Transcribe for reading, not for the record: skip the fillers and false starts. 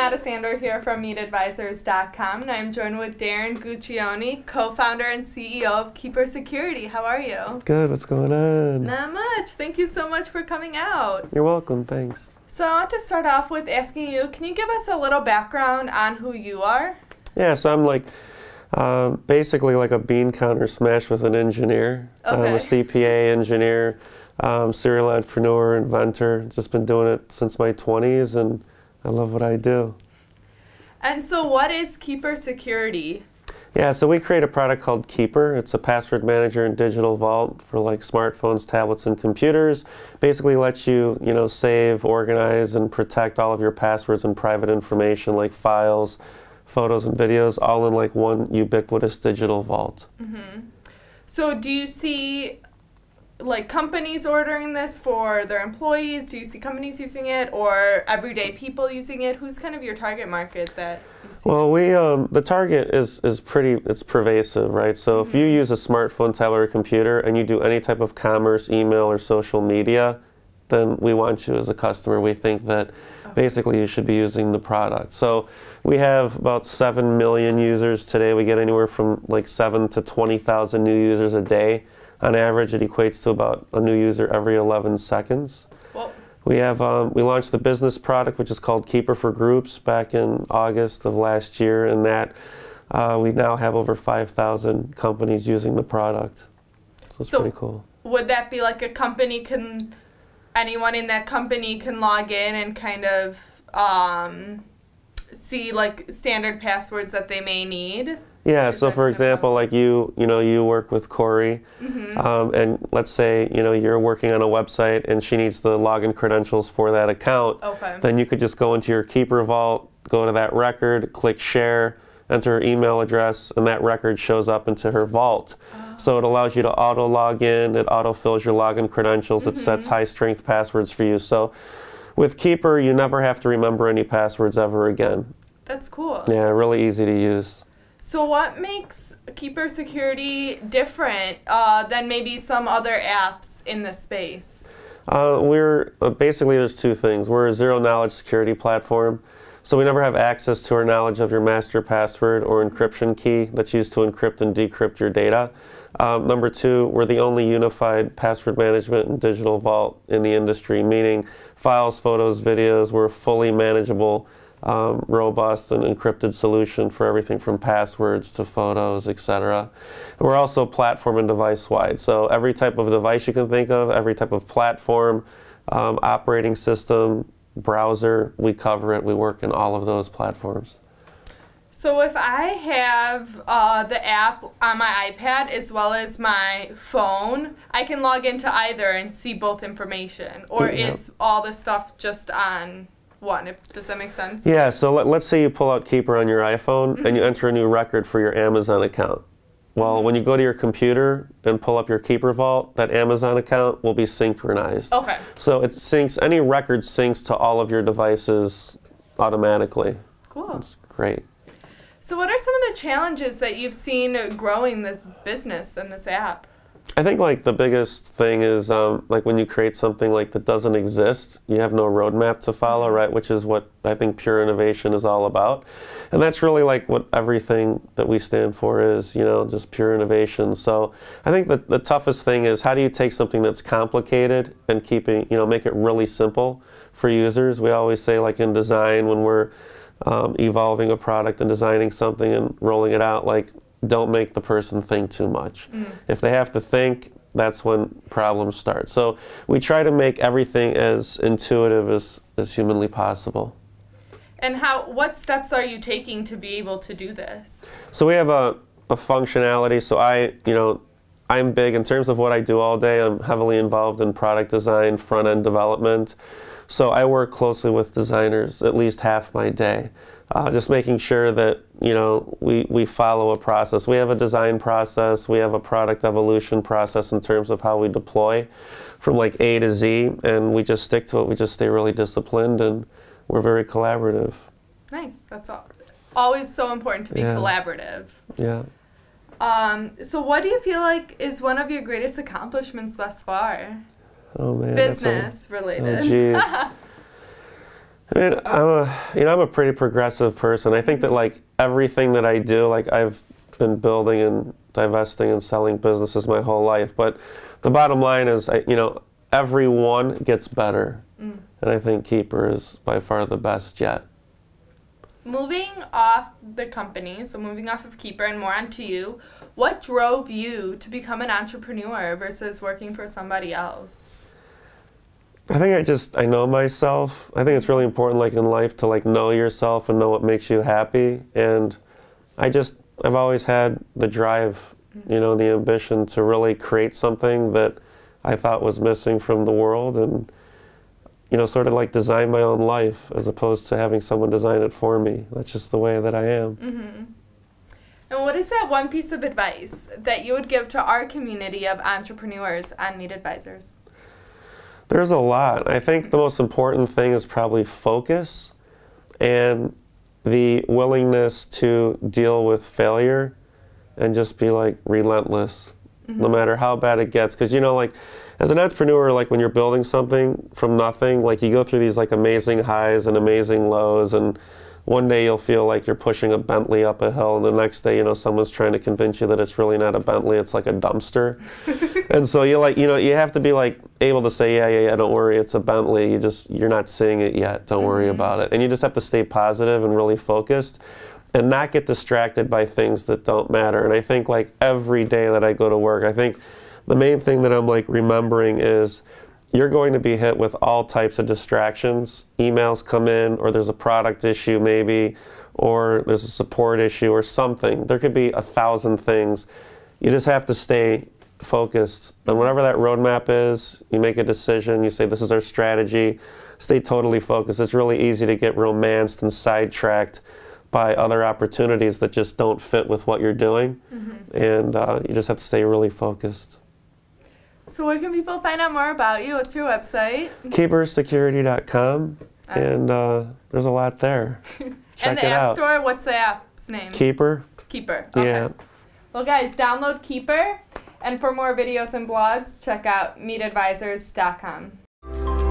Alessandra here from MeetAdvisors.com, and I'm joined with Darren Guccione, co-founder and CEO of Keeper Security. How are you? Good. What's going on? Not much. Thank you so much for coming out. You're welcome. Thanks. So I want to start off with asking you, can you give us a little background on who you are? Yeah, so I'm like basically like a bean counter smashed with an engineer. Okay. I'm a CPA engineer, serial entrepreneur, inventor. Just been doing it since my 20s, and I love what I do. And so what is Keeper Security? Yeah, so we create a product called Keeper. It's a password manager and digital vault for like smartphones, tablets, and computers. Basically lets you, save, organize, and protect all of your passwords and private information like files, photos, and videos, all in like one ubiquitous digital vault. Mm-hmm. So do you see like companies ordering this for their employees? Do you see companies using it or everyday people using it? Who's kind of your target market that you see? Well, the target is it's pervasive, right? So if you use a smartphone, tablet, or computer and you do any type of commerce, email, or social media, then we want you as a customer. We think that basically you should be using the product. So we have about 7 million users today. We get anywhere from like 7 to 20,000 new users a day. On average, it equates to about a new user every 11 seconds. Well, we launched the business product, which is called Keeper for Groups, back in August of last year, and that we now have over 5,000 companies using the product. So it's pretty cool. Would that be like a company anyone in that company can log in and kind of see like standard passwords that they may need? Yeah, so for example, like you work with Corey, and let's say, you're working on a website and she needs the login credentials for that account. Okay. Then you could just go into your Keeper Vault, go to that record, click share, enter her email address, and that record shows up into her vault. So it allows you to auto log in, it auto fills your login credentials, it sets high strength passwords for you. So with Keeper, you never have to remember any passwords ever again. That's cool. Yeah, really easy to use. So what makes Keeper Security different than maybe some other apps in the space? Basically there's two things. We're a zero-knowledge security platform, so we never have access to or knowledge of your master password or encryption key that's used to encrypt and decrypt your data. Number two, we're the only unified password management and digital vault in the industry, meaning files, photos, videos, we're fully manageable, robust and encrypted solution for everything from passwords to photos, etc. We're also platform and device wide, so every type of device you can think of, every type of platform, operating system, browser, we cover it. We work in all of those platforms. So if I have the app on my iPad as well as my phone, I can log into either and see both information, or is all the stuff just on one? Does that make sense? Yeah, so let's say you pull out Keeper on your iPhone and you enter a new record for your Amazon account. Well, when you go to your computer and pull up your Keeper Vault, that Amazon account will be synchronized. Okay. So it syncs, any record syncs to all of your devices automatically. Cool. It's great. So what are some of the challenges that you've seen growing this business and this app? I think like the biggest thing is like when you create something like that doesn't exist, you have no roadmap to follow, right? Which is what I think pure innovation is all about. And that's really like what everything that we stand for is, just pure innovation. So I think that the toughest thing is how do you take something that's complicated and make it really simple for users? We always say like in design when we're evolving a product and designing something and rolling it out, like don't make the person think too much. If they have to think, that's when problems start. So we try to make everything as intuitive as humanly possible. And what steps are you taking to be able to do this? So we have a functionality. So I'm big in terms of what I do all day. I'm heavily involved in product design, front-end development. So I work closely with designers at least half my day. Just making sure that we follow a process. We have a design process, we have a product evolution process in terms of how we deploy from like A to Z, and we just stick to it. We just stay really disciplined, and we're very collaborative. Nice. That's always so important to be collaborative. Yeah. So what do you feel like is one of your greatest accomplishments thus far? Oh man. Business related. Oh geez. I mean, I'm a pretty progressive person. I think that like everything that I do, like I've been building and divesting and selling businesses my whole life. But the bottom line is, everyone gets better. And I think Keeper is by far the best yet. Moving off the company, so moving off of Keeper and more onto you, what drove you to become an entrepreneur versus working for somebody else? I think I know myself. I think it's really important, like in life, to like know yourself and know what makes you happy. And I've always had the drive, the ambition to really create something that I thought was missing from the world, and sort of like design my own life as opposed to having someone design it for me. That's just the way that I am. Mm-hmm. And what is that one piece of advice that you would give to our community of entrepreneurs and Meet Advisors? There's a lot. I think the most important thing is probably focus and the willingness to deal with failure and just be like relentless, no matter how bad it gets. Because like as an entrepreneur, like when you're building something from nothing, like you go through these like amazing highs and amazing lows, and one day you'll feel like you're pushing a Bentley up a hill, and the next day, someone's trying to convince you that it's really not a Bentley, it's like a dumpster. And so you have to be like able to say, yeah, don't worry, it's a Bentley. You're not seeing it yet. Don't worry about it. And you just have to stay positive and really focused and not get distracted by things that don't matter. And I think like every day that I go to work, I think the main thing that I'm like remembering is you're going to be hit with all types of distractions. Emails come in, or there's a product issue maybe, or there's a support issue or something. There could be 1,000 things. You just have to stay focused. And whatever that roadmap is, you make a decision, you say this is our strategy, stay totally focused. It's really easy to get romanced and sidetracked by other opportunities that just don't fit with what you're doing. And you just have to stay really focused. So where can people find out more about you? What's your website? Keepersecurity.com, and there's a lot there. Check it out. And the App Store, what's the app's name? Keeper. Keeper, okay. Yeah. Well guys, download Keeper, and for more videos and blogs, check out meetadvisors.com.